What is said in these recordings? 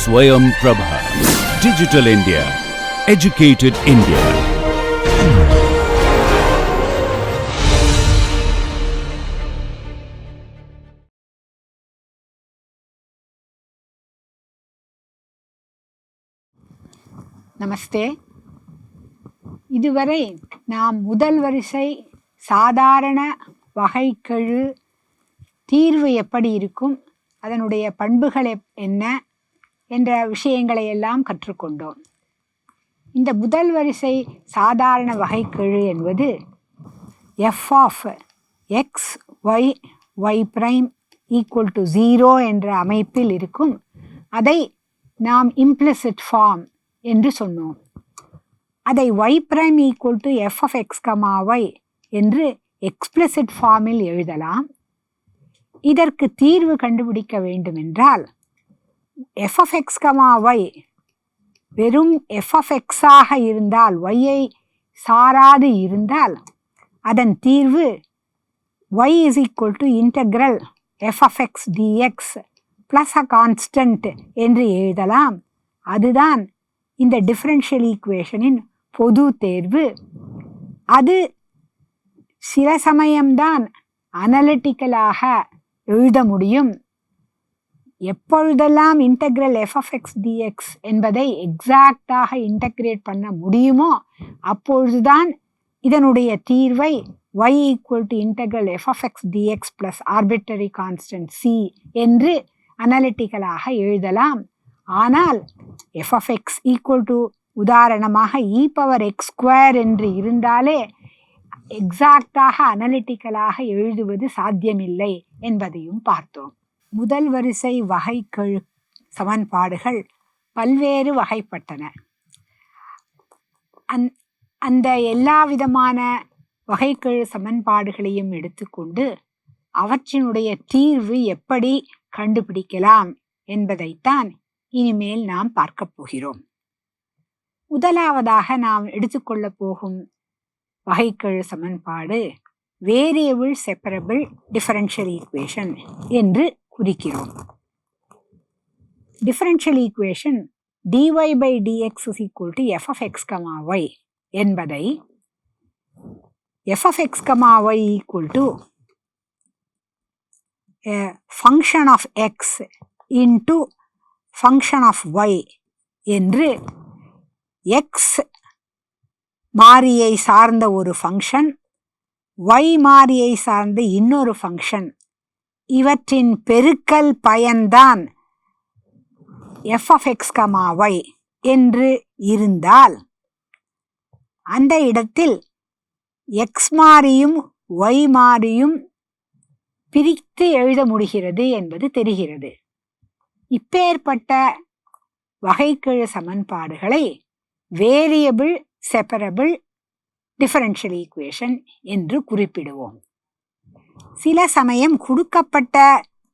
Swayam Prabha. Digital India. Educated India. நமஸ்தே. இதுவரை நாம் முதல் வரிசை சாதாரண வகைக்கெழு தீர்வு எப்படி இருக்கும், அதனுடைய பண்புகள் என்ன என்ற விஷயங்களை எல்லாம் கற்றுக்கொண்டோம். இந்த முதல் வரிசை சாதாரண வகைக்கெழு என்பது f of x, y, y prime equal to 0 என்ற அமைப்பில் இருக்கும். அதை நாம் implicit form என்று சொன்னோம். அதை y prime equal to f of x, y என்று explicit ஃபார்மில் எழுதலாம். இதற்கு தீர்வு கண்டுபிடிக்க வேண்டுமென்றால் f of x, y வெறும் f of x ஆக இருந்தால், y-ஐ சாராது இருந்தால் அதன் தீர்வு y is equal to integral f of x dx plus a constant என்று எழுதலாம். அதுதான் இந்த டிஃபரன்ஷியல் ஈக்குவேஷனின் பொது தேர்வு. அது சில சமயம்தான் அனலிட்டிக்கலாக எழுத முடியும். எப்பொழுதெல்லாம் integral f of x dx என்பதை எக்ஸாக்டாக இன்டெகிரேட் பண்ண முடியுமோ அப்பொழுதுதான் இதனுடைய தீர்வை y equal to integral f of x dx plus arbitrary constant c என்று அனலிட்டிக்கலாக எழுதலாம். ஆனால் f of x equal to உதாரணமாக e power x square என்று இருந்தாலே எக்ஸாக்டாக அனலிட்டிக்கலாக எழுதுவது சாத்தியமில்லை என்பதையும் பார்த்தோம். முதல் வரிசை வகைக்கெழு சமன்பாடுகள் பல்வேறு வகைப்பட்டன. அந்த எல்லா விதமான வகைக்கெழு சமன்பாடுகளையும் எடுத்துக்கொண்டு அவற்றினுடைய தீர்வு எப்படி கண்டுபிடிக்கலாம் என்பதைத்தான் இனிமேல் நாம் பார்க்க போகிறோம். முதலாவதாக நாம் எடுத்துக்கொள்ள போகும் வகைக்கெழு சமன்பாடு வேரியபிள் செப்பரபிள் டிஃபரன்ஷியல் ஈக்குவேஷன் என்று குறிக்கிறோம். Differential equation dy by dx is equal to f of x, y என்பதை f of x, y equal to a function of x into function of y என்று x மாறியை சார்ந்த ஒரு function, y மாறியை சார்ந்த இன்னொரு ஃபங்க்ஷன், இவற்றின் பெருக்கல் பயன்தான் f of x, y என்று இருந்தால் அந்த இடத்தில் x மாறியும் y மாறியும் பிரித்து எழுத முடிகிறது என்பது தெரிகிறது. இப்பேற்பட்ட வகைக்கெழு சமன்பாடுகளை வேரியபிள் செப்பரபிள் டிஃபரன்ஷியல் ஈக்குவேஷன் என்று குறிப்பிடுவோம். சில சமயம் கொடுக்கப்பட்ட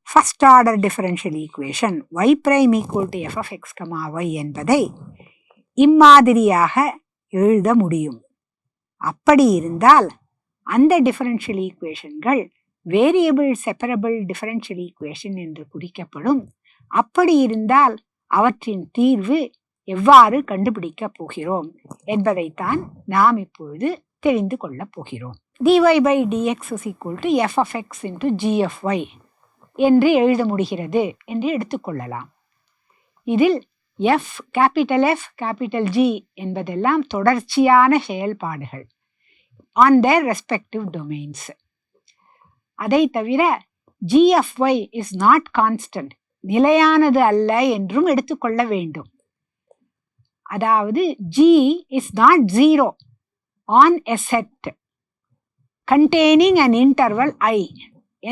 first order differential equation y prime equal to f of x, y என்பதை இம்மாதிரியாக எழுத முடியும். அப்படி இருந்தால் அந்த டிஃபரன்ஷியல் ஈக்குவேஷன்கள் வேரியபிள் செப்பரபிள் டிஃபரன்ஷியல் ஈக்குவேஷன் என்று குறிக்கப்படும். அப்படி இருந்தால் அவற்றின் தீர்வு எவ்வாறு கண்டுபிடிக்கப் போகிறோம் என்பதைத்தான் நாம் இப்பொழுது தெரிந்து கொள்ளப் போகிறோம். dy by dx is equal to f of x into g of y என்று எழுத முடிகிறது என்று எடுத்துக்கொள்ளலாம். இதில் f, capital F, capital G என்பதெல்லாம் தொடர்ச்சியான செயல்பாடுகள் on their respective domains. அதை தவிர g of y is not constant, நிலையானது அல்ல என்றும் எடுத்துக்கொள்ள வேண்டும். அதாவது g is not zero on a set containing an interval I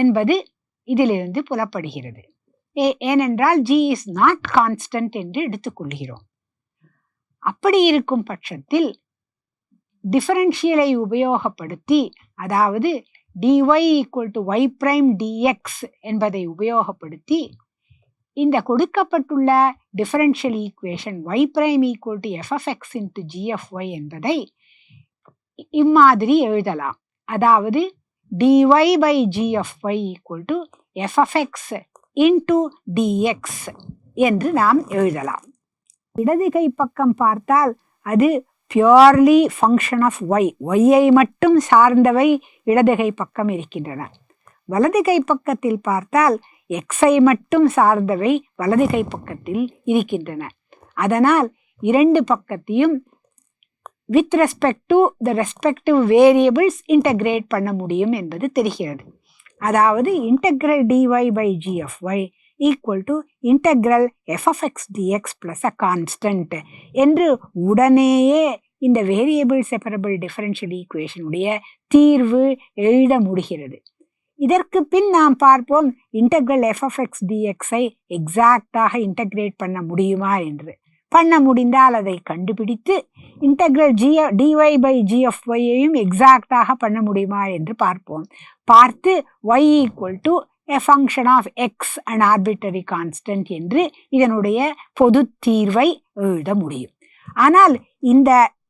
என்பது இதிலிருந்து புலப்படுகிறது. ஏனென்றால் g is not constant என்று எடுத்துக்கொள்கிறோம். அப்படி இருக்கும் பட்சத்தில் டிஃபரன்ஷியலை உபயோகப்படுத்தி, அதாவது dy equal to y prime dx என்பதை உபயோகப்படுத்தி இந்த கொடுக்கப்பட்டுள்ள differential equation y prime equal to f of x into g of y என்பதை இம்மாதிரி எழுதலாம். அதாவது dy by g of y equal to f of x into dx என்று நாம் எழுதலாம். இடது கை பக்கம் பார்த்தால் அது பியூர்லி ஃபங்க்ஷன் ஆஃப் ஒய், ஒய்யை மட்டும் சார்ந்தவை இடது கை பக்கம் இருக்கின்றன. வலது கை பக்கத்தில் பார்த்தால் எக்ஸை மட்டும் சார்ந்தவை வலது கை பக்கத்தில் இருக்கின்றன. அதனால் இரண்டு பக்கத்தையும் with respect to the respective variables integrate பண்ண முடியும் என்பது தெரிகிறது. அதாவது integral dy by G of Y equal to integral F of X dx plus a constant என்று உடனேயே இந்த வேரியபிள் செப்பரபிள் டிஃபரன்ஷியல் ஈக்குவேஷனுடைய தீர்வு எழுத முடிகிறது. இதற்கு பின் நாம் பார்ப்போம் இன்டெக்ரல் எஃப் ஆஃப் எக்ஸ் டிஎக்ஸை எக்ஸாக்டாக இன்டகிரேட் பண்ண முடியுமா என்று. பண்ண முடிந்தால் அதை கண்டுபிடித்து integral dy by G G of எக்ஸாக்டாக பண்ண முடியுமா என்று பார்ப்போம். பார்த்து Y equal to a function of X and arbitrary constant என்று இதனுடைய பொது தீர்வை எழுத முடியும். ஆனால்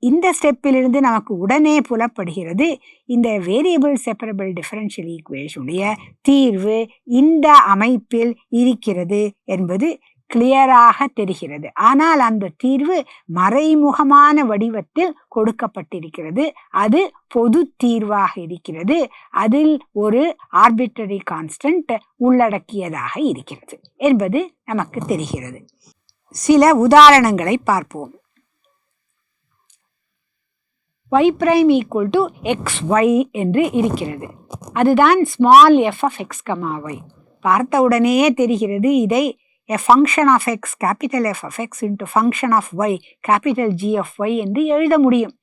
இந்த ஸ்டெப்பிலிருந்து நமக்கு உடனே புலப்படுகிறது இந்த வேரியபிள் செப்பரபிள் டிஃபரன்ஷியல் ஈக்குவேஷனுடைய தீர்வு இந்த அமைப்பில் இருக்கிறது என்பது கிளியராக தெரிகிறது. ஆனால் அந்த தீர்வு மறைமுகமான வடிவத்தில் கொடுக்கப்பட்டிருக்கிறது. அது பொது தீர்வாக இருக்கிறது. அதில் ஒரு ஆர்பிட்டரி கான்ஸ்டன்ட் உள்ளடக்கியதாக இருக்கிறது என்பது நமக்கு தெரிகிறது. சில உதாரணங்களை பார்ப்போம். y prime equal to xy என்று இருக்கிறது. அதுதான் small f of x, y. பார்த்தவுடனேயே தெரிகிறது இதை a function of x, capital F of x into function of y, capital G of y என்று எழுத முடியும்.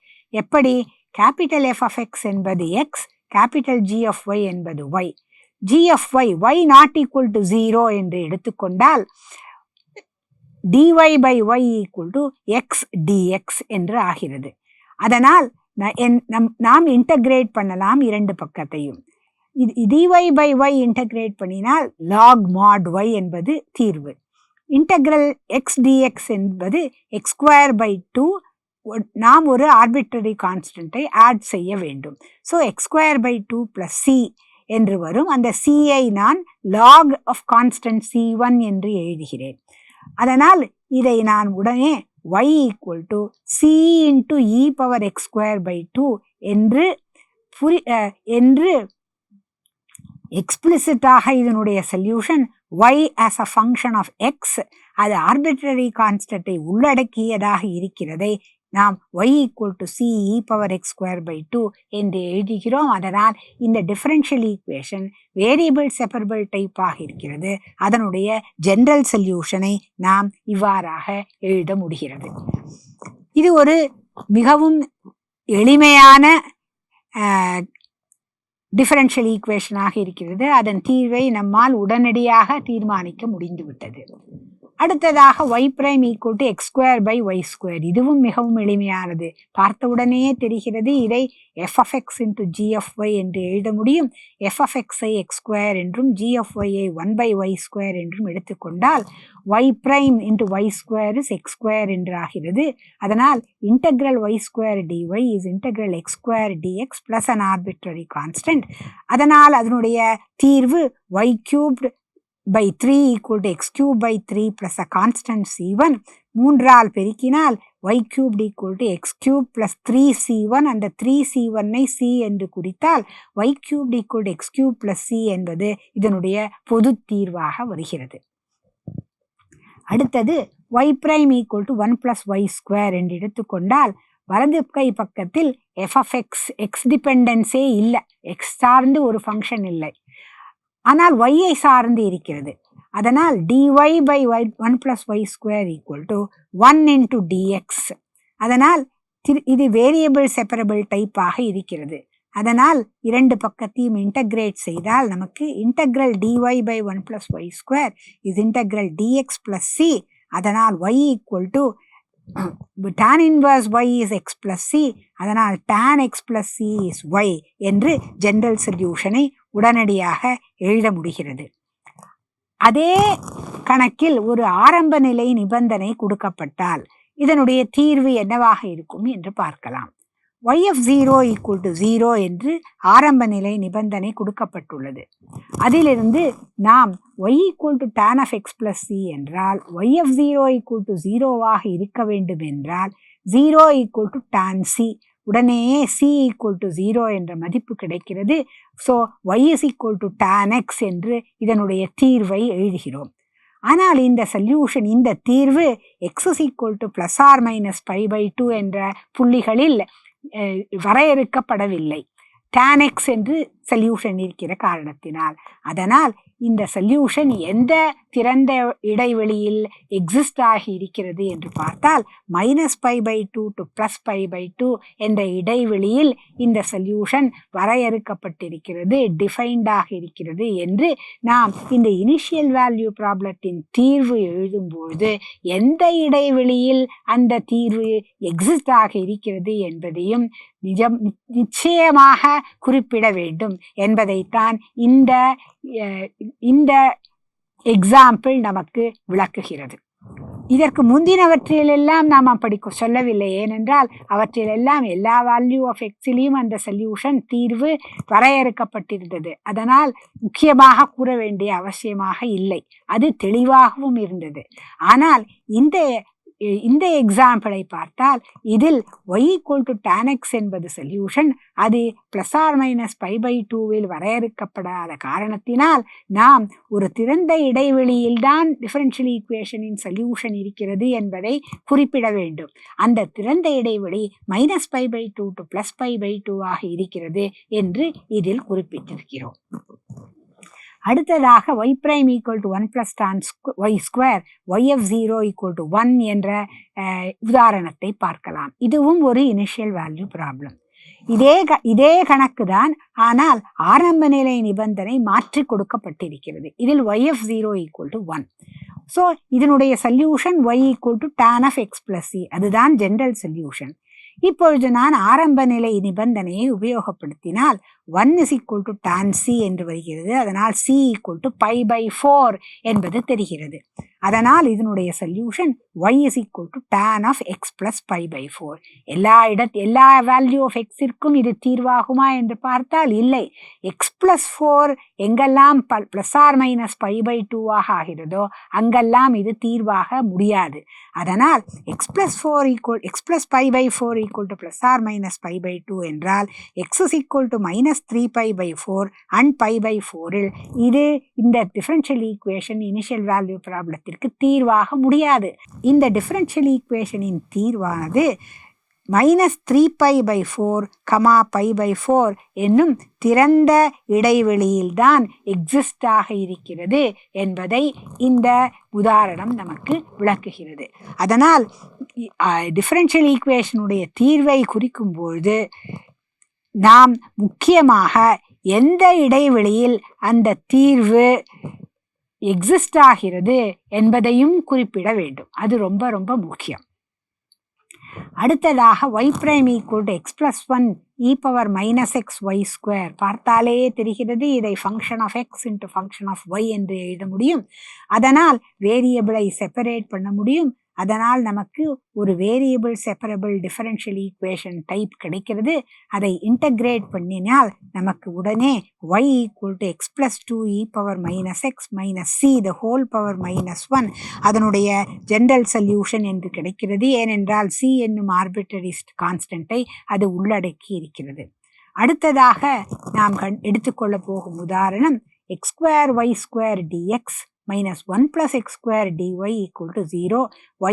எப்படி? capital F of x என்பது x, capital G of y என்பது y. G of y, y not equal to 0 என்று எடுத்துக்கொண்டால் dy by y equal to x dx என்று ஆகிறது. அதனால் நாம் இன்டகிரேட் பண்ணலாம் இரண்டு பக்கத்தையும். dy by y இன்டகிரேட் பண்ணினால் log mod y என்பது தீர்வு. இன்டகிரல் x dx என்பது x ஸ்கொயர் பை 2, நாம் ஒரு ஆர்பிட்ரரி கான்ஸ்டன்ட்டை ஆட் செய்ய வேண்டும். So X square by 2 plus C என்று வரும். அந்த சியை நான் log of constant c1 என்று எழுதுகிறேன். அதனால் இதை நான் உடனே y equal to c into e power x square by 2 என்று எக்ஸ்பிளிசிட்டாக இதனுடைய solution y as a function of x, அது ஆர்பிட்ரரி கான்ஸ்டன்ட்டை உள்ளடக்கியதாக இருக்கிறதை நாம் y equal to c e power x square by 2 என்று எழுதுகிறோம். அதனால் இந்த டிஃபரன்ஷியல் ஈக்குவேஷன் வேரியபிள் செப்பரபிள் டைப்பாக இருக்கிறது. அதனுடைய ஜெனரல் சொல்யூஷனை நாம் இவ்வாறாக எழுத முடிகிறது. இது ஒரு மிகவும் எளிமையான டிஃபரன்ஷியல் ஈக்குவேஷனாக இருக்கிறது. அதன் தீர்வை நம்மால் உடனடியாக தீர்மானிக்க முடிந்துவிட்டது. அடுத்ததாக y prime equal to x square by y square. இதுவும் மிகவும் எளிமையானது. பார்த்தவுடனேயே தெரிகிறது இதை f of x into g of y என்று எழுத முடியும். f of x I x square என்றும் g of y I 1 by y square என்றும் எடுத்துக்கொண்டால் y prime into y square is x square என்று ஆகிறது. அதனால் integral y square dy is integral x square dx plus an arbitrary constant. அதனால் அதனுடைய தீர்வு y cubed by 3 equal to x cube by 3 plus a constant c1. மூன்றால் பெருக்கினால் y cubed equal to x cube plus 3c1. அந்த 3c1 ஐ c என்று குறித்தால் y cubed equal to x cube plus c என்பது இதனுடைய பொது தீர்வாக வருகிறது. அடுத்தது y prime equal to 1 plus y square என்று எடுத்துக்கொண்டால் வலது கை பக்கத்தில் f of x, x டிபெண்டன்ஸே இல்லை, x சார்ந்து ஒரு ஃபங்க்ஷன் இல்லை, ஆனால் y-ஐ சார்ந்து இருக்கிறது. அதனால் dy by 1 plus y square equal to 1 into dx. அதனால் இது வேரியபிள் செப்பரபிள் டைப்பாக இருக்கிறது. அதனால் இரண்டு பக்கத்தையும் இன்டகிரேட் செய்தால் நமக்கு integral dy by 1 plus y square is integral dx plus c. அதனால் y equal to tan inverse y is x plus c. அதனால் tan x plus c is y என்று ஜெனரல் சொல்யூஷனை உடனடியாக எழுத முடிகிறது. அதே கணக்கில் ஒரு ஆரம்ப நிலை நிபந்தனை கொடுக்கப்பட்டால் இதனுடைய தீர்வு என்னவாக இருக்கும் என்று பார்க்கலாம். y of 0 equal to 0 என்று ஆரம்ப நிலை நிபந்தனை கொடுக்கப்பட்டுள்ளது. அதிலிருந்து நாம் y equal to tan of x plus c என்றால் y of 0 ஈக்குவல் டு 0வாக இருக்க வேண்டும் என்றால் 0 ஈக்குவல் டு tan c, உடனே c ஈக்குவல் டு 0 என்ற மதிப்பு கிடைக்கிறது. So y is equal to tan x என்று இதனுடைய தீர்வை எழுதுகிறோம். ஆனால் இந்த சொல்யூஷன், இந்த தீர்வு x is equal to plus or minus π/2 என்ற புள்ளிகளில் வரையறுக்கப்படவில்லை. tan x என்று சொல்யூஷன் இருக்கிற காரணத்தினால். அதனால் இந்த சொல்யூஷன் எந்த திறந்த இடைவெளியில் எக்ஸிஸ்ட் ஆகி இருக்கிறது என்று பார்த்தால் -π/2 to +π/2 என்ற இடைவெளியில் இந்த சொல்யூஷன் வரையறுக்கப்பட்டிருக்கிறது, டிஃபைன்டாக இருக்கிறது என்று நாம் இந்த இனிஷியல் வேல்யூ ப்ராப்ளத்தின் தீர்வு எழுதும்போது எந்த இடைவெளியில் அந்த தீர்வு எக்ஸிஸ்ட் ஆக இருக்கிறது என்பதையும் நிச்சயமாக குறிப்பிட வேண்டும் என்பதைத்தான் இந்த எக்ஸாம்பிள் நமக்கு விளக்குகிறது. இதற்கு முந்தினவற்றிலெல்லாம் நாம் அப்படி சொல்லவில்லை. ஏனென்றால் அவற்றிலெல்லாம் எல்லா வேல்யூ ஆஃப் எக்ஸிலையும் அந்த சொல்யூஷன் தீர்வு வரையறுக்கப்பட்டிருந்தது. அதனால் முக்கியமாக கூற வேண்டிய அவசியமாக இல்லை, அது தெளிவாகவும் இருந்தது. ஆனால் இந்த எக்ஸாம்பிளை பார்த்தால் இதில் y equal to tan x என்பது சொல்யூஷன், அது ±π/2வில் வரையறுக்கப்படாத காரணத்தினால் நாம் ஒரு திறந்த இடைவெளியில்தான் டிஃபரன்ஷியல் ஈக்குவேஷனின் சொல்யூஷன் இருக்கிறது என்பதை குறிப்பிட வேண்டும். அந்த திறந்த இடைவெளி -π/2 to +π/2 ஆக இருக்கிறது என்று இதில் குறிப்பிட்டிருக்கிறோம். அடுத்ததாக y prime equal to 1 plus tan y square, y of 0 equal to 1 என்ற உதாரணத்தை பார்க்கலாம். இதுவும் ஒரு இனிஷியல் வேல்யூ ப்ராப்ளம். இதே கணக்கு தான், ஆனால் ஆரம்ப நிலை நிபந்தனை மாற்றி கொடுக்கப்பட்டிருக்கிறது. இதில் y of 0 equal to 1. So இதனுடைய solution y equal to tan of x plus c, அதுதான் ஜெனரல் சொல்யூஷன். இப்பொழுது நான் ஆரம்ப நிலை நிபந்தனையை உபயோகப்படுத்தினால் 1 is equal to tan c என்று வருகிறது. அதனால் c equal to π/4 என்பது தெரிகிறது. அதனால் இதனுடைய solution y is equal to tan of x plus π/4. எல்லா வேல்யூ ஆஃப் எக்ஸிற்கும் இது தீர்வாகுமா என்று பார்த்தால் இல்லை. x plus 4 எங்கெல்லாம் ±π/2 ஆகிறதோ அங்கெல்லாம் இது தீர்வாக முடியாது. அதனால் x plus π/4 equal to ±π/2 என்றால் x is equal to -3π/4 and π/4இல் இது இந்த டிஃபரன்ஷியல் ஈக்குவேஷன் இனிஷியல் வேல்யூ ப்ராப்ளத்திற்கு தீர்வாக முடியாது. இந்த டிஃபரன்ஷியல் ஈக்குவேஷனின் தீர்வானது -3π/4, π/4 என்னும் திறந்த இடைவெளியில்தான் எக்ஸிஸ்ட் ஆக இருக்கிறது என்பதை இந்த உதாரணம் நமக்கு விளக்குகிறது. அதனால் டிஃபரன்ஷியல் ஈக்குவேஷனுடைய தீர்வை குறிக்கும்பொழுது நாம் முக்கியமாக எந்த இடைவெளியில் அந்த தீர்வு எக்ஸிஸ்ட் ஆகிறது என்பதையும் குறிப்பிட வேண்டும். அது ரொம்ப ரொம்ப முக்கியம். அடுத்ததாக y prime equal to x plus 1 e power minus x y square பார்த்தாலே தெரிகிறது. இதை function of x into function of y என்று எழுத முடியும். அதனால் வேரியபிளை செப்பரேட் பண்ண முடியும். அதனால் நமக்கு ஒரு variable separable differential equation type கிடைக்கிறது. அதை இன்டகிரேட் பண்ணினால் நமக்கு உடனே y equal to x plus 2 e power minus x minus c the whole power minus 1 அதனுடைய ஜெனரல் சொல்யூஷன் என்று கிடைக்கிறது. ஏனென்றால் c என்னும் ஆர்பிட்ரரி கான்ஸ்டன்ட்டை அது உள்ளடக்கி இருக்கிறது. அடுத்ததாக நாம் எடுத்துக்கொள்ள போகும் உதாரணம் x square y square dx minus 1 plus x square dy equal to 0,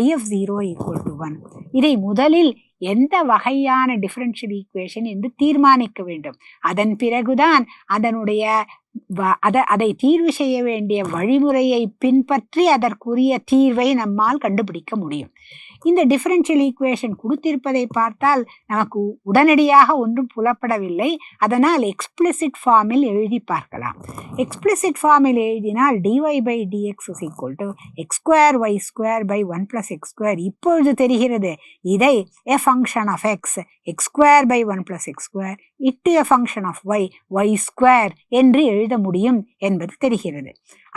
y of 0 equal to 1. இதை முதலில் எந்த வகையான டிஃபரன்ஷியல் ஈக்குவேஷன் என்று தீர்மானிக்க வேண்டும். அதன் பிறகுதான் அதை தீர்வு செய்ய வேண்டிய வழிமுறையை பின்பற்றி அதற்குரிய தீர்வை நம்மால் கண்டுபிடிக்க முடியும். இந்த டிஃபரன்ஷியல் ஈக்குவேஷன் கொடுத்திருப்பதை பார்த்தால் நமக்கு உடனடியாக ஒன்றும் புலப்படவில்லை. அதனால் எக்ஸ்பிளிசிட் ஃபார்மில் எழுதி பார்க்கலாம். எக்ஸ்பிளிசிட் ஃபார்மில் எழுதினால் dy by dx is equal to x square y square by 1 plus x square. இப்பொழுது தெரிகிறது. இதை a function of x square by 1 plus x square into a function of y square என்று எழுத முடியும் என்பது தெரிகிறது.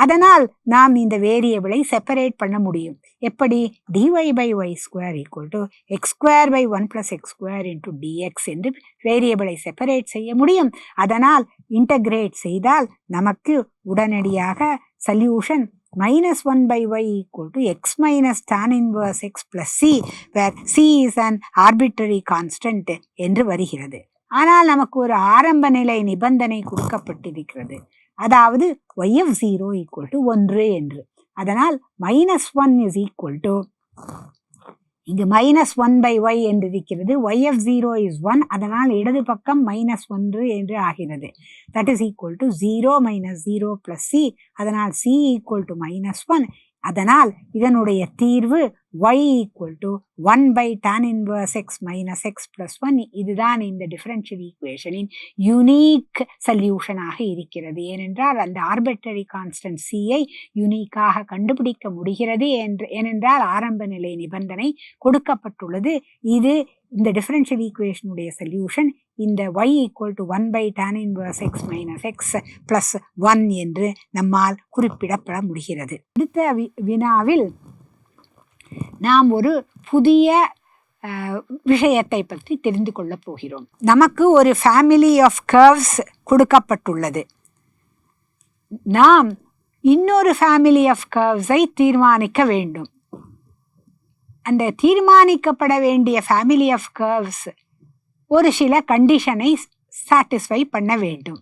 அதனால் நாம் இந்த வேரியபிளை செப்பரேட் பண்ண முடியும். எப்படி? dy by y square equal to x square by 1 plus x square into dx என்று வேரியபிளை செப்பரேட் செய்ய முடியும். அதனால் இன்டகிரேட் செய்தால் நமக்கு உடனடியாக solution minus 1 by y equal to x minus tan inverse x plus c, where c is an arbitrary constant என்று வருகிறது. ஆனால் நமக்கு ஒரு ஆரம்ப நிலை நிபந்தனை கொடுக்கப்பட்டிருக்கிறது. அதாவது y of 0 equal to 1 என்று. அதனால் -1 is equal to, இங்கு -1 by y என்று இருக்கிறது. y of 0 is 1. அதனால் இடது பக்கம் -1 என்று ஆகிறது. That is equal to 0 minus 0 plus c. அதனால் c equal to -1. அதனால் இதனுடைய தீர்வு y equal to 1 by tan inverse x minus x plus 1. இதுதான் இந்த டிஃபரன்ஷியல் ஈக்குவேஷனின் யூனிக் சொல்யூஷனாக இருக்கிறது. ஏனென்றால் அந்த ஆர்பிட்ரரி கான்ஸ்டன்ட் c-ஐ யூனிக்காக கண்டுபிடிக்க முடிகிறது ஏனென்றால் ஆரம்ப நிலை நிபந்தனை கொடுக்கப்பட்டுள்ளது. இது இந்த டிஃபரன்ஷியல் ஈக்குவேஷனுடைய சொல்யூஷன் இந்த y equal to 1 by tan inverse x minus x plus 1 என்று நம்மால் குறிப்பிடப்பட முடிகிறது. அடுத்த வினாவில் நாம் ஒரு புதிய விஷயத்தை பற்றி தெரிந்து கொள்ளப் போகிறோம். நமக்கு ஒரு ஃபேமிலி ஆஃப் கர்வ்ஸ் கொடுக்கப்பட்டுள்ளது. நாம் இன்னொரு ஃபேமிலி ஆஃப் கர்வ்ஸை தீர்மானிக்க வேண்டும். அந்த தீர்மானிக்கப்பட வேண்டிய ஃபேமிலி ஆஃப் கர்வ்ஸ் ஒரு சில கண்டிஷனை சாட்டிஸ்ஃபை பண்ண வேண்டும்.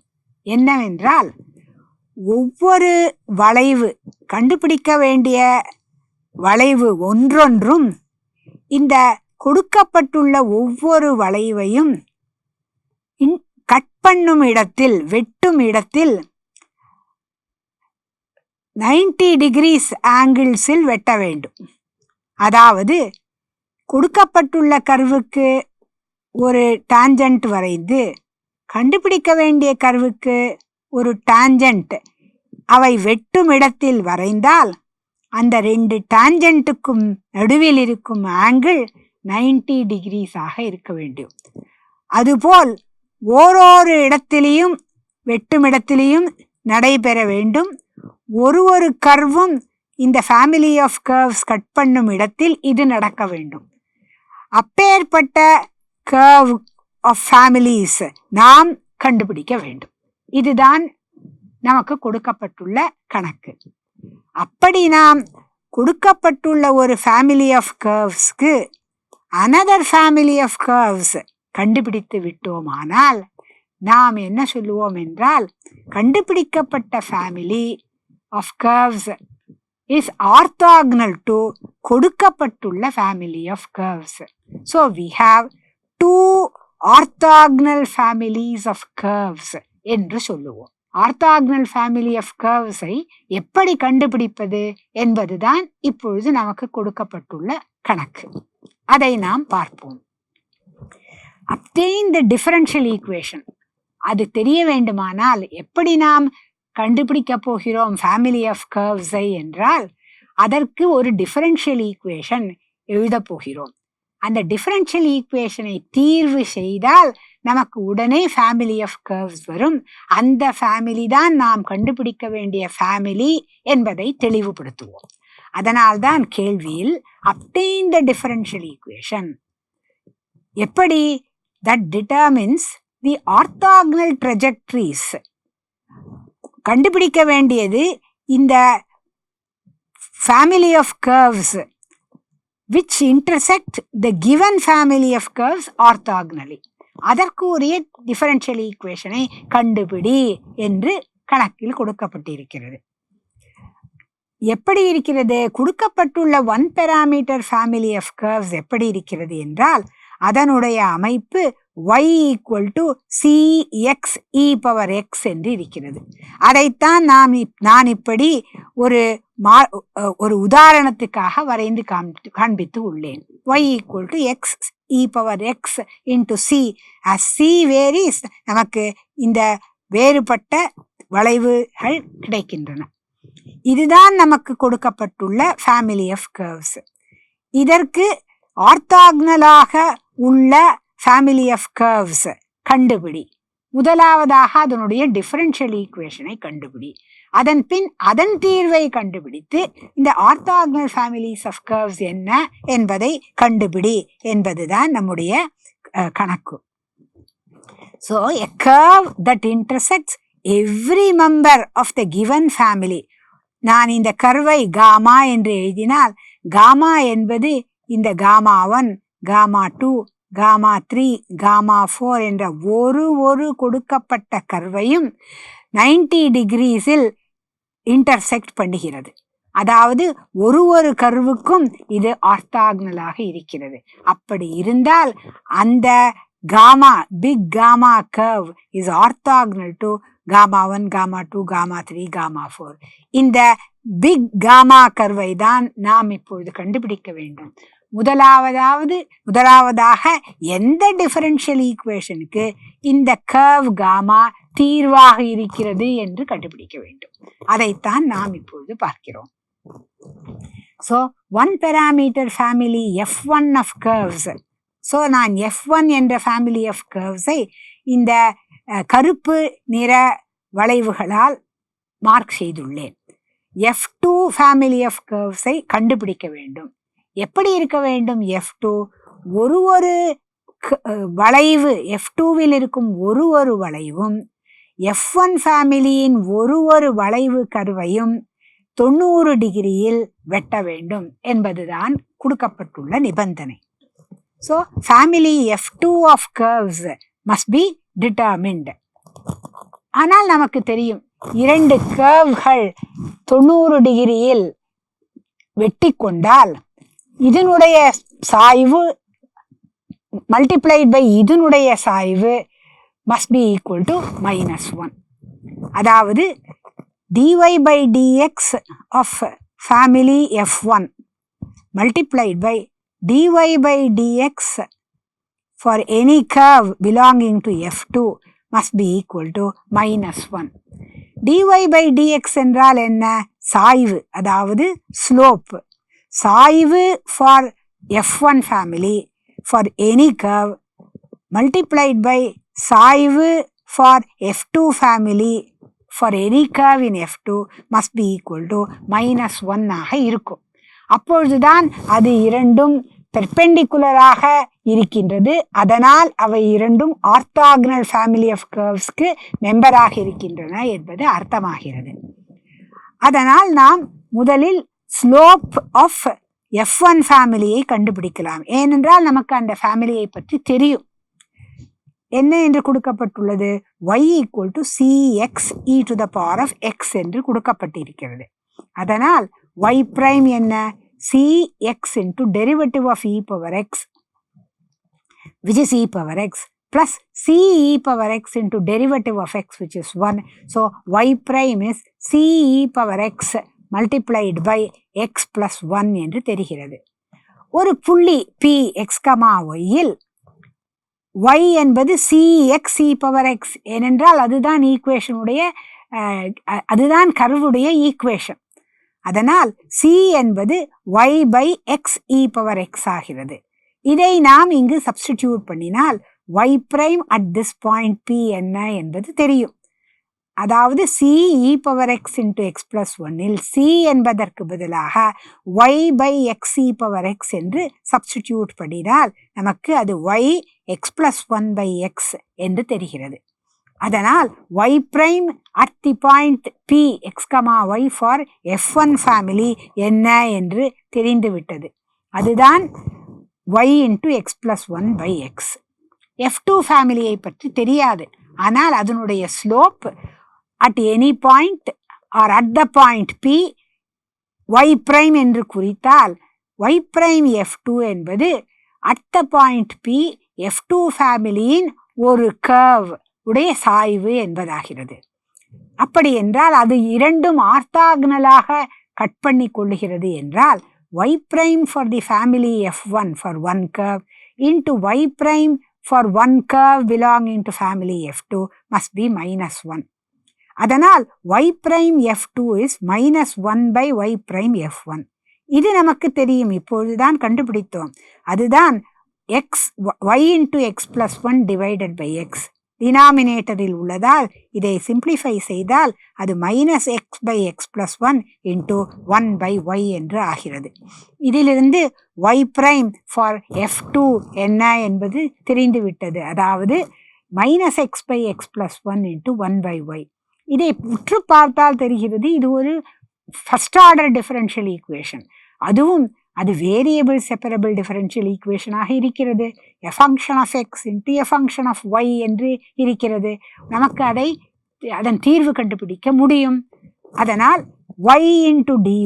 என்னவென்றால், ஒவ்வொரு வளைவு கண்டுபிடிக்க வேண்டிய வளைவு ஒன்றொன்றும் இந்த கொடுக்கப்பட்டுள்ள ஒவ்வொரு வளைவையும் கட் பண்ணும் இடத்தில், வெட்டும் இடத்தில் 90 degrees ஆங்கிள்ஸில் வெட்ட வேண்டும். அதாவது கொடுக்கப்பட்டுள்ள கர்வுக்கு ஒரு டான்ஜென்ட் வரைந்து கண்டுபிடிக்க வேண்டிய கர்வுக்கு ஒரு டான்ஜென்ட் அவை வெட்டும் இடத்தில் வரைந்தால் அந்த ரெண்டு டான்ஜென்ட்டுக்கும் நடுவில் இருக்கும் ஆங்கிள் 90 degrees ஆக இருக்க வேண்டும். அதுபோல் ஓரொரு இடத்திலையும் வெட்டும் இடத்திலையும் நடைபெற வேண்டும். ஒரு கர்வும் இந்த ஃபேமிலி ஆஃப் கர்வ்ஸ் கட் பண்ணும் இடத்தில் இது நடக்க வேண்டும். அப்பேற்பட்ட கர்வ் ஆஃப் ஃபேமிலிஸ் நாம் கண்டுபிடிக்க வேண்டும். இதுதான் நமக்கு கொடுக்கப்பட்டுள்ள கணக்கு. அப்படி நாம் கொடுக்கப்பட்டுள்ள ஒரு ஃபேமிலி ஆஃப் கர்வ்ஸ்க்கு அனதர் ஃபேமிலி ஆஃப் கர்வ்ஸ் கண்டுபிடித்து விட்டோமானால் நாம் என்ன சொல்லுவோம் என்றால், கண்டுபிடிக்கப்பட்ட family of curves is orthogonal to கொடுக்கப்பட்டுள்ள family of curves. So we have two orthogonal families of curves என்று சொல்லுவோம். ஆர்த்தாகனல் ஃபேமிலி ஆஃப் கர்வ்ஸை எப்படி கண்டுபிடிப்பது என்பதுதான் இப்பொழுது நமக்கு கொடுக்கப்பட்டுள்ள கணக்கு. அதை நாம் பார்ப்போம். obtain the differential equation. அது தெரிய வேண்டுமானால் எப்படி நாம் கண்டுபிடிக்க போகிறோம் ஃபேமிலி ஆஃப் கர்வ்ஸை என்றால், அதற்கு ஒரு டிஃபரன்ஷியல் ஈக்குவேஷன் எழுத போகிறோம். அந்த டிஃபரன்ஷியல் ஈக்குவேஷனை தீர்வு செய்தால் நமக்கு உடனே ஃபேமிலி ஆஃப் கர்வ்ஸ் வரும். அந்த ஃபேமிலி தான் நாம் கண்டுபிடிக்க வேண்டிய ஃபேமிலி என்பதை தெளிவுபடுத்துவோம். அதனால்தான் கேள்வியில் obtain the differential equation. எப்படி? that determines the orthogonal trajectories. கண்டுபிடிக்க வேண்டியது இந்த family of curves which intersect the given family of curves orthogonally. அதற்கு உரிய டிஃபரன்ஷியல் ஈக்குவேஷனை கண்டுபிடி என்று கணக்கில் கொடுக்கப்பட்டிருக்கிறது. எப்படி இருக்கிறது? கொடுக்கப்பட்டுள்ள 1 parameter family of curves எப்படி இருக்கிறது என்றால், அதனுடைய அமைப்பு y equal to cx e power x என்று இருக்கிறது. அதைத்தான் நான் இப்படி ஒரு உதாரணத்துக்காக வரைந்து காண்பித்து உள்ளேன். y equal to x e power x into c. as c varies, நமக்கு இந்த வேறுபட்ட வளைவுகள் கிடைக்கின்றன. இதுதான் நமக்கு கொடுக்கப்பட்டுள்ள ஃபேமிலி ஆஃப் கர்வ்ஸ். இதற்கு ஆர்த்தாகனலாக உள்ள ஃபேமிலி ஆஃப் கர்வ்ஸ் கண்டுபிடி. முதலாவதாக அதனுடைய டிஃபரன்ஷியல் ஈக்குவேஷனை கண்டுபிடி. அதன் பின் அதன் தீர்வை கண்டுபிடித்து இந்த ஆர்த்தாகனல் ஃபேமிலிஸ் ஆஃப் கர்வ்ஸ் என்ன என்பதை கண்டுபிடி என்பதுதான் நம்முடைய கணக்கு. So a curve that intersects every member of the given family, நான் இந்த கர்வை காமா என்று எழுதினால் காமா என்பது இந்த காமா 1, காமா 2, காமா 3, காமா 4 என்ற ஒரு கொடுக்கப்பட்ட கர்வையும் 90 டிகிரிஸில் இன்டர்செக்ட் பண்ணுகிறது. அதாவது ஒரு கர்வுக்கும் இது ஆர்த்தாகனலாக இருக்கிறது. அப்படி இருந்தால் அந்த gamma, big gamma curve is orthogonal to gamma 1, gamma 2, gamma 3, gamma 4. இந்த பிக் காமா கர்வை தான் நாம் இப்பொழுது கண்டுபிடிக்க வேண்டும். முதலாவதாக எந்த டிஃபரன்ஷியல் ஈக்குவேஷனுக்கு இந்த கர்வ் காமா தீர்வாக இருக்கிறது என்று கண்டுபிடிக்க வேண்டும். அதைத்தான் நாம் இப்பொழுது பார்க்கிறோம். So, one parameter family F1 of curves. So, நான் F1 என்ற family of curves ஐ இந்த கருப்பு நிற வளைவுகளால் மார்க் செய்துள்ளேன். F2 family of curves ஐ கண்டுபிடிக்க வேண்டும். எப்படி இருக்க வேண்டும்? F2 ஒரு வளைவு, F2வில் இருக்கும் ஒரு வளைவும் F1 ஃபேமிலியின் ஒரு வளைவு கருவையும் 90 டிகிரியில் வெட்ட வேண்டும் என்பதுதான் கொடுக்கப்பட்டுள்ள நிபந்தனை. So, family F2 of curves must be determined. ஆனால் நமக்கு தெரியும் 2 கர்வ்கள் 90 டிகிரியில் வெட்டி கொண்டால் இதனுடைய சாய்வு மல்டிப்ளைட் பை இதனுடைய சாய்வு must be equal to -1. அதாவது dy by dx of family F1 multiplied by dy by dx for any curve belonging to F2 must be equal to -1. dy by dx என்றால் என்ன? சாய்வு, அதாவது ஸ்லோப். சாய்வு for F1 family for any curve multiplied by சாய்வு for F2 family for any curve in F2 must be equal to -1 ஆக இருக்கும். அப்பொழுதுதான் அது இரண்டும் பெர்பெண்டிகுலராக இருக்கின்றது. அதனால் அவை இரண்டும் ஆர்த்தாகனல் ஃபேமிலி ஆஃப் கர்வ்ஸ்க்கு மெம்பராக இருக்கின்றன என்பது அர்த்தமாகிறது. அதனால் நாம் முதலில் ஸ்லோப் ஆஃப் F1 ஃபேமிலியை கண்டுபிடிக்கலாம். ஏனென்றால் நமக்கு அந்த ஃபேமிலியை பற்றி தெரியும். என்ன என்று கொடுக்கப்பட்டுள்ளது? y equal to cx e to the power of x என்று கொடுக்கப்பட்டிருக்கிறது. அதனால் y prime என்ன? cx into derivative of e power x which is e power x plus c e power x into derivative of x which is 1. So y prime is c e power x multiplied by x plus 1 என்று தெரிகிறது. ஒரு புள்ளி p x, y-இல் y என்பது cx e power x, ஏனென்றால் அதுதான் ஈக்குவேஷனுடைய அதுதான் கர்வுடைய equation. அதனால் c என்பது y by x e power x ஆகிறது. இதை நாம் இங்கு சப்ஸ்டிடியூட் பண்ணினால் y prime at this point p என்ன என்பது தெரியும். அதாவது c e power x into x plus 1இல் c என்பதற்கு பதிலாக y by x e power x என்று சப்ஸ்டிடியூட் பண்ணினால் நமக்கு அது y x plus 1 by x என்று தெரிகிறது. அதனால் y prime at the point p x, y for F1 family என்ன என்று தெரிந்துவிட்டது. அதுதான் y into x plus 1 by x. F2 ஃபேமிலியை பற்றி தெரியாது. ஆனால் அதனுடைய slope at any point or at the point p y prime என்று குறித்தால் y prime F2 என்பது at the point p F2 ஃபேமிலியின் ஒரு கர்வ் உடைய சாய்வு என்பதாகிறது. அப்படி என்றால் அது இரண்டும் ஆர்த்தாகனலாக கட் பண்ணி கொள்ளுகிறது என்றால் y prime for the family F1 for one curve into y prime for one curve belonging to family F2 must be -1. அதனால் y prime F2 is -1 by y prime F1. இது நமக்கு தெரியும், இப்பொழுதுதான் கண்டுபிடித்தோம். அதுதான் x y into x plus 1 divided by x டினாமினேட்டரில் உள்ளதால் இதை சிம்பிளிஃபை செய்தால் அது -x by x plus 1 into 1 by y என்று ஆகிறது. இதிலிருந்து y prime for F2 என்ன என்பது தெரிந்துவிட்டது. அதாவது -x by x plus 1 into 1 by y. இதை உற்று பார்த்தால் தெரிகிறது இது ஒரு ஃபர்ஸ்ட் ஆர்டர் டிஃபரன்ஷியல் ஈக்குவேஷன், அதுவும் அது வேரியபிள் செப்பரபிள் டிஃபரன்ஷியல் ஈக்குவேஷனாக இருக்கிறது. A function of X into a function of Y என்று இருக்கிறது. நமக்கு அதன் தீர்வு கண்டுபிடிக்க முடியும். அதனால் y into dy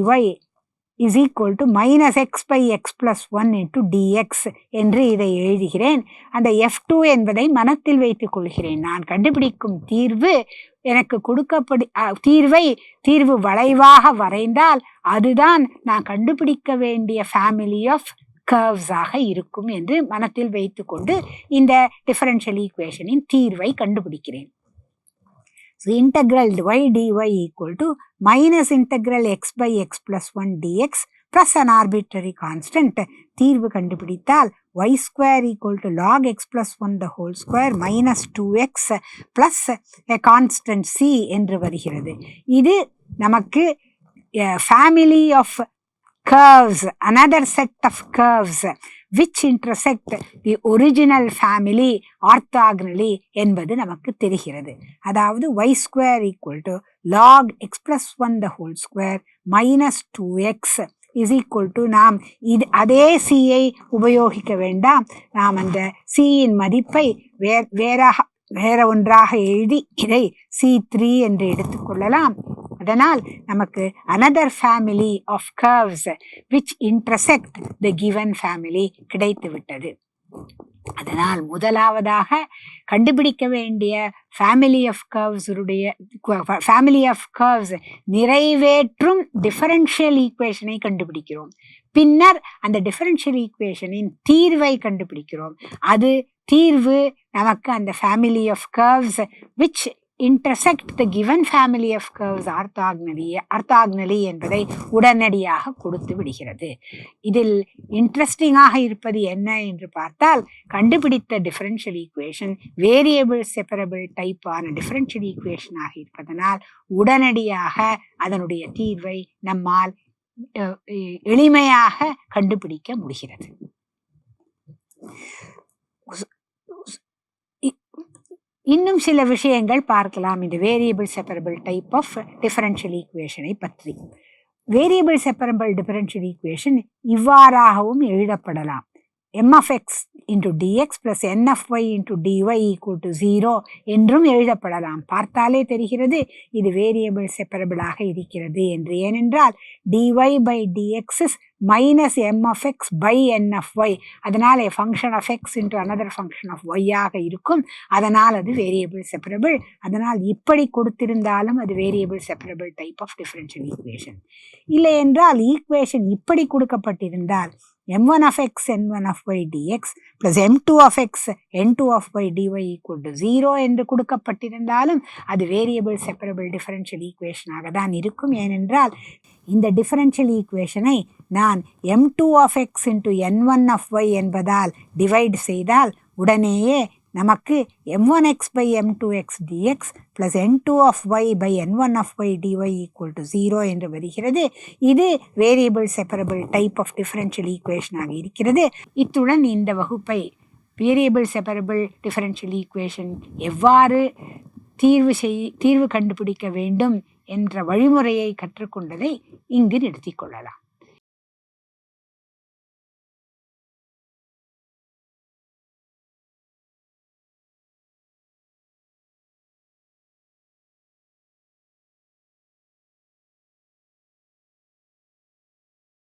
is equal to minus x by x plus 1 into dx என்று இதை எழுதுகிறேன். அந்த F2 என்பதை மனத்தில் வைத்துக் கொள்கிறேன். நான் கண்டுபிடிக்கும் தீர்வு எனக்கு தீர்வு வளைவாக வரைந்தால் அதுதான் நான் கண்டுபிடிக்க வேண்டிய ஃபேமிலி ஆஃப் கர்வ்ஸ் ஆக இருக்கும் என்று மனத்தில் வைத்துக்கொண்டு இந்த டிஃபரன்ஷியல் ஈக்குவேஷனின் தீர்வை கண்டுபிடிக்கிறேன். So integral y dy equal to minus integral x by x plus 1 dx plus an arbitrary constant. தீர்வு கண்டுபிடித்தால் y square equal to log x plus 1 the whole square minus 2x plus a constant c என்று வருகிறது. இது நமக்கு family of curves, another set of curves which intersect the original family orthogonally என்பது நமக்கு தெரிகிறது. அதாவது y square equal to log x plus 1 the whole square minus 2x is equal to நாம் அதே c-ஐ உபயோகிக்க வேண்டாம். நாம் அந்த c-இன் மதிப்பை வேற ஒன்றாக எழுதி இதை c3 என்று எடுத்துக்கொள்ளலாம். அதனால் நமக்கு another family of curves which intersect the given family கிடைத்துவிட்டது. அதனால் முதலாவதாக கண்டுபிடிக்க வேண்டிய family of curves நிறைவேற்றும் டிஃபரன்ஷியல் ஈக்குவேஷனை கண்டுபிடிக்கிறோம். பின்னர் அந்த டிஃபரன்ஷியல் ஈக்குவேஷனின் தீர்வை கண்டுபிடிக்கிறோம். அது தீர்வு நமக்கு அந்த family of curves which intersect the given family of curves orthogonally என்பதை உடனடியாக கொடுத்து விடுகிறது. இதில் இன்ட்ரெஸ்டிங்காக இருப்பது என்ன என்று பார்த்தால், கண்டுபிடித்த டிஃபரன்ஷியல் ஈக்குவேஷன் வேரியபிள் செப்பரபிள் டைப்பான டிஃபரன்ஷியல் ஈக்குவேஷனாக இருப்பதனால் உடனடியாக அதனுடைய தீர்வை நம்மால் எளிமையாக கண்டுபிடிக்க முடிகிறது. இன்னும் சில விஷயங்கள் பார்க்கலாம் இந்த variable separable type of differential ஈக்குவேஷனை பற்றி. வேரியபிள் செப்பரபிள் டிஃபரன்ஷியல் ஈக்குவேஷன் இவ்வாறாகவும் எழுதப்படலாம். m of x into dx plus n of y into dy equal to 0 என்றும் எழுதப்படலாம். பார்த்தாலே தெரிகிறது இது வேரியபிள் செப்பரபிளாக இருக்கிறது என்று. ஏனென்றால் dy by dx is minus m of x by n of y. அதனால் a function of x into another function of y ஆக இருக்கும். அதனால் அது வேரியபிள் செப்பரபிள். அதனால் இப்படி கொடுத்திருந்தாலும் அது variable separable type of differential equation. இல்லை என்றால் ஈக்குவேஷன் இப்படி கொடுக்கப்பட்டிருந்தால் m1 of x n1 of y dx plus m2 of x n2 of y dy equal to 0 என்று கொடுக்கப்பட்டிருந்தாலும் அது வேரியபிள் செப்பரபிள் டிஃபரன்ஷியல் ஈக்குவேஷனாக தான் இருக்கும். ஏனென்றால் இந்த டிஃபரன்ஷியல் ஈக்குவேஷனை நான் m2 of x into n1 of y என்பதால் டிவைட் செய்தால் உடனேயே நமக்கு m1x by m2x dx plus n2 of y by n1 of y dy equal to 0 என்று வருகிறது. இது variable separable type of differential ஈக்குவேஷனாக இருக்கிறது. இத்துடன் இந்த வகுப்பை வேரியபிள் செப்பரபிள் டிஃபரன்ஷியல் ஈக்குவேஷன் எவ்வாறு தீர்வு கண்டுபிடிக்க வேண்டும் என்ற வழிமுறையை கற்றுக்கொண்டதை இங்கு நிறுத்திக் கொள்ளலாம்.